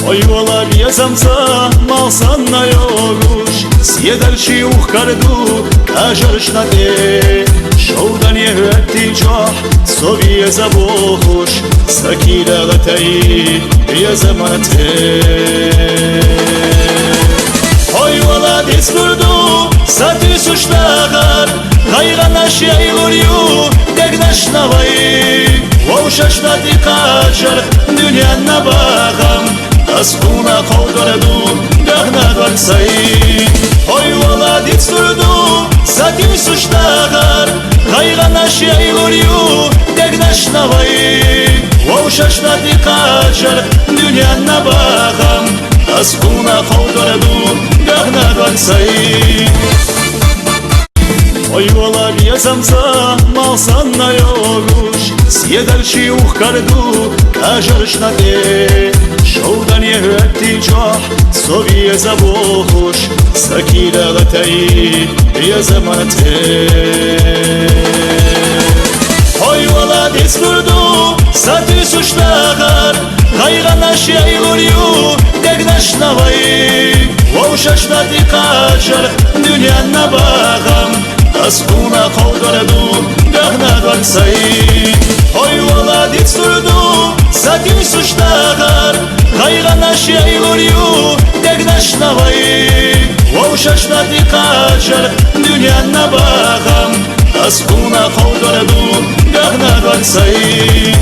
Ой, вола в'язамца, малсан на йогуш, с'єдальчі ух карду, ажарш на те, шовдан єгетті джах, сові забохуш, сакіля гатаї, в'язамате. Ой, вола дес kurdu, satı suçlar, gayrana şey oluyor, degnaş navayı, vavşaşla dikaçar, dünyana bakam, askuna kovdurdu, dağna varsayı. Oy vola dez kurdu, satı suçlar, gayrana şey oluyor, degnaş navayı, vavşaşla dikaçar, dünyana bakam, askuna kovdurdu, dağna varsayı. Ой, вола в'язамца, малсан на йогуш, с'єдальчі ух карду, ажарш на те, шовдан єгетті джах, сові забохуш, сакіля гатаї, в'язамате. Ой, вола дес kurdu, satı suçlar, gayrana şey oluyor, degnaş navayı, vavşaşla dikaçar, dünyana bakam, askuna kovdurdu, dağna varsayı. Oy, vola dez kurdu, satı suçlar, gayrana şey oluyor, degnaş navayı, vavşaşla dikaçar, dünyana bakam, askuna kovdurdu, dağna varsayı.